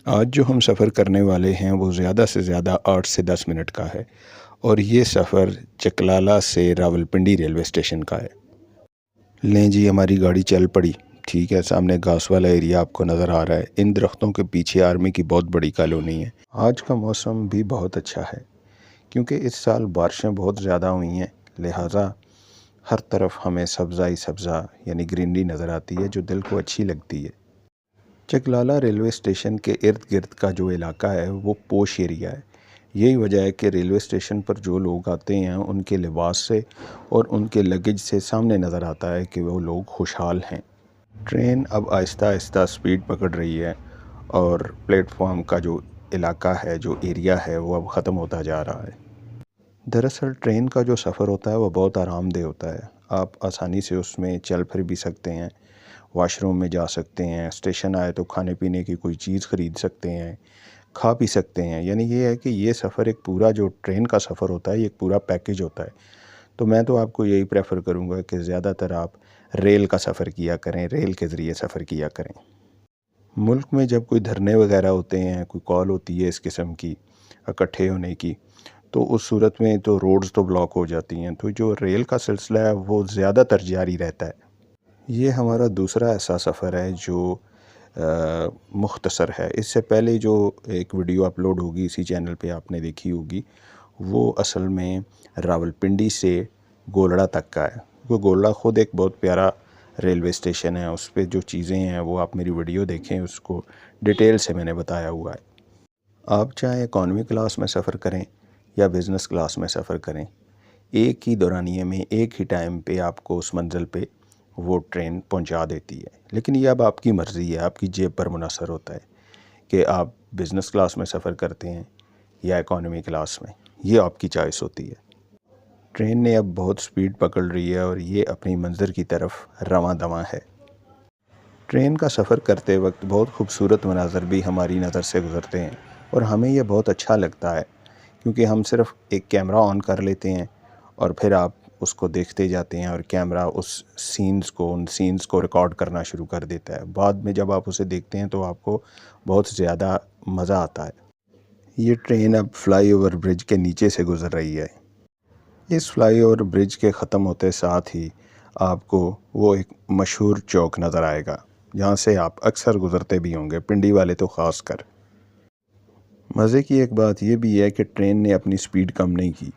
آج جو ہم سفر کرنے والے ہیں وہ زیادہ سے زیادہ 8 سے 10 منٹ کا ہے، اور یہ سفر چکلالہ سے راولپنڈی ریلوے اسٹیشن کا ہے۔ لیں جی، ہماری گاڑی چل پڑی۔ ٹھیک ہے، سامنے گھاس والا ایریا آپ کو نظر آ رہا ہے۔ ان درختوں کے پیچھے آرمی کی بہت بڑی کالونی ہے۔ آج کا موسم بھی بہت اچھا ہے کیونکہ اس سال بارشیں بہت زیادہ ہوئی ہیں، لہٰذا ہر طرف ہمیں سبزہ ہی سبزہ یعنی گرینری نظر آتی ہے جو دل کو اچھی لگتی ہے۔ چکلالہ ریلوے اسٹیشن کے ارد گرد کا جو علاقہ ہے وہ پوش ایریا ہے۔ یہی وجہ ہے کہ ریلوے اسٹیشن پر جو لوگ آتے ہیں ان کے لباس سے اور ان کے لگیج سے سامنے نظر آتا ہے کہ وہ لوگ خوشحال ہیں۔ ٹرین اب آہستہ آہستہ سپیڈ پکڑ رہی ہے اور پلیٹ فارم کا جو علاقہ ہے، جو ایریا ہے، وہ اب ختم ہوتا جا رہا ہے۔ دراصل ٹرین کا جو سفر ہوتا ہے وہ بہت آرام دہ ہوتا ہے۔ آپ آسانی سے اس میں چل پھر بھی سکتے ہیں، واش روم میں جا سکتے ہیں، اسٹیشن آئے تو کھانے پینے کی کوئی چیز خرید سکتے ہیں، کھا پی سکتے ہیں۔ یعنی یہ ہے کہ یہ سفر ایک پورا جو ٹرین کا سفر ہوتا ہے یہ ایک پورا پیکیج ہوتا ہے۔ تو میں تو آپ کو یہی پریفر کروں گا کہ زیادہ تر آپ ریل کا سفر کیا کریں، ریل کے ذریعے سفر کیا کریں۔ ملک میں جب کوئی دھرنے وغیرہ ہوتے ہیں، کوئی کال ہوتی ہے اس قسم کی اکٹھے ہونے کی، تو اس صورت میں تو روڈز تو بلاک ہو جاتی ہیں، تو جو ریل کا سلسلہ ہے وہ زیادہ تر جاری رہتا ہے۔ یہ ہمارا دوسرا ایسا سفر ہے جو مختصر ہے۔ اس سے پہلے جو ایک ویڈیو اپلوڈ ہوگی اسی چینل پہ آپ نے دیکھی ہوگی، وہ اصل میں راولپنڈی سے گولڑا تک کا ہے۔ وہ گولڑا خود ایک بہت پیارا ریلوے اسٹیشن ہے، اس پہ جو چیزیں ہیں وہ آپ میری ویڈیو دیکھیں، اس کو ڈیٹیل سے میں نے بتایا ہوا ہے۔ آپ چاہے اکانومی کلاس میں سفر کریں یا بزنس کلاس میں سفر کریں، ایک ہی دورانیے میں ایک ہی ٹائم پہ آپ کو اس منزل پہ وہ ٹرین پہنچا دیتی ہے۔ لیکن یہ اب آپ کی مرضی ہے، آپ کی جیب پر منحصر ہوتا ہے کہ آپ بزنس کلاس میں سفر کرتے ہیں یا اکانومی کلاس میں، یہ آپ کی چوائس ہوتی ہے۔ ٹرین نے اب بہت سپیڈ پکڑ رہی ہے اور یہ اپنی منزل کی طرف رواں دواں ہے۔ ٹرین کا سفر کرتے وقت بہت خوبصورت مناظر بھی ہماری نظر سے گزرتے ہیں اور ہمیں یہ بہت اچھا لگتا ہے کیونکہ ہم صرف ایک کیمرہ آن کر لیتے ہیں اور پھر آپ اس کو دیکھتے جاتے ہیں اور کیمرہ ان سینز کو ریکارڈ کرنا شروع کر دیتا ہے۔ بعد میں جب آپ اسے دیکھتے ہیں تو آپ کو بہت زیادہ مزہ آتا ہے۔ یہ ٹرین اب فلائی اوور برج کے نیچے سے گزر رہی ہے۔ اس فلائی اوور برج کے ختم ہوتے ساتھ ہی آپ کو وہ ایک مشہور چوک نظر آئے گا جہاں سے آپ اکثر گزرتے بھی ہوں گے، پنڈی والے تو خاص کر۔ مزے کی ایک بات یہ بھی ہے کہ ٹرین نے اپنی سپیڈ کم نہیں کی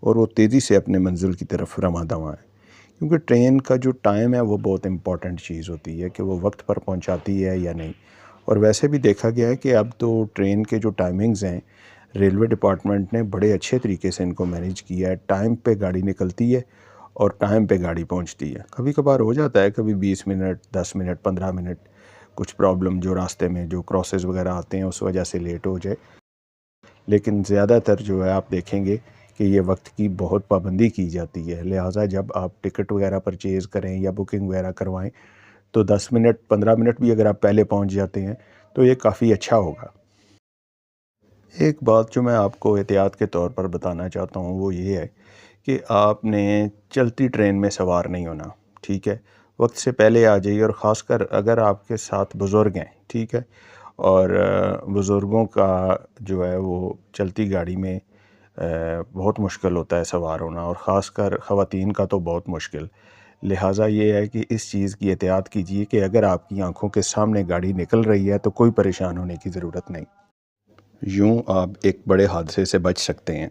اور وہ تیزی سے اپنے منزل کی طرف رواں دواں ہے، کیونکہ ٹرین کا جو ٹائم ہے وہ بہت امپورٹنٹ چیز ہوتی ہے کہ وہ وقت پر پہنچاتی ہے یا نہیں۔ اور ویسے بھی دیکھا گیا ہے کہ اب تو ٹرین کے جو ٹائمنگز ہیں ریلوے ڈپارٹمنٹ نے بڑے اچھے طریقے سے ان کو مینیج کیا ہے۔ ٹائم پہ گاڑی نکلتی ہے اور ٹائم پہ گاڑی پہنچتی ہے۔ کبھی کبھار ہو جاتا ہے، کبھی 20 منٹ، 10 منٹ، 15 منٹ کچھ پرابلم جو راستے میں جو کراسز وغیرہ آتے ہیں اس وجہ سے لیٹ ہو جائے، لیکن زیادہ تر جو ہے آپ دیکھیں گے کہ یہ وقت کی بہت پابندی کی جاتی ہے۔ لہٰذا جب آپ ٹکٹ وغیرہ پرچیز کریں یا بکنگ وغیرہ کروائیں تو 10 منٹ 15 منٹ بھی اگر آپ پہلے پہنچ جاتے ہیں تو یہ کافی اچھا ہوگا۔ ایک بات جو میں آپ کو احتیاط کے طور پر بتانا چاہتا ہوں وہ یہ ہے کہ آپ نے چلتی ٹرین میں سوار نہیں ہونا، ٹھیک ہے؟ وقت سے پہلے آ جائیے، اور خاص کر اگر آپ کے ساتھ بزرگ ہیں، ٹھیک ہے؟ اور بزرگوں کا جو ہے وہ چلتی گاڑی میں بہت مشکل ہوتا ہے سوار ہونا، اور خاص کر خواتین کا تو بہت مشکل۔ لہٰذا یہ ہے کہ اس چیز کی احتیاط کیجیے کہ اگر آپ کی آنکھوں کے سامنے گاڑی نکل رہی ہے تو کوئی پریشان ہونے کی ضرورت نہیں، یوں آپ ایک بڑے حادثے سے بچ سکتے ہیں۔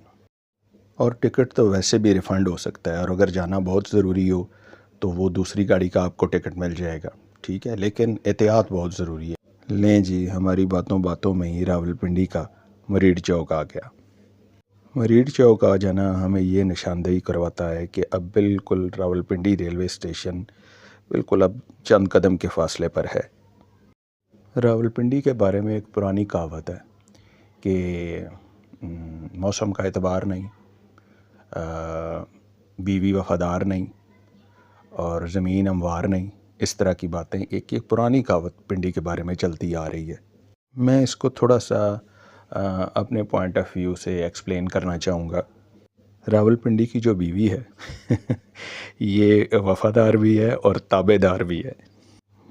اور ٹکٹ تو ویسے بھی ریفنڈ ہو سکتا ہے، اور اگر جانا بہت ضروری ہو تو وہ دوسری گاڑی کا آپ کو ٹکٹ مل جائے گا، ٹھیک ہے؟ لیکن احتیاط بہت ضروری ہے۔ لیں جی، ہماری باتوں باتوں میں ہی راولپنڈی کا مریڑ چوک آ گیا۔ مریڑ چوک آ جانا ہمیں یہ نشاندہی کرواتا ہے کہ اب بالکل راولپنڈی ریلوے اسٹیشن بالکل اب چند قدم کے فاصلے پر ہے۔ راولپنڈی کے بارے میں ایک پرانی کہاوت ہے کہ موسم کا اعتبار نہیں، بیوی وفادار نہیں، اور زمین ہموار نہیں، اس طرح کی باتیں ایک پرانی کہاوت پنڈی کے بارے میں چلتی آ رہی ہے۔ میں اس کو تھوڑا سا اپنے پوائنٹ آف ویو سے ایکسپلین کرنا چاہوں گا۔ راولپنڈی کی جو بیوی ہے یہ وفادار بھی ہے اور تابع دار بھی ہے۔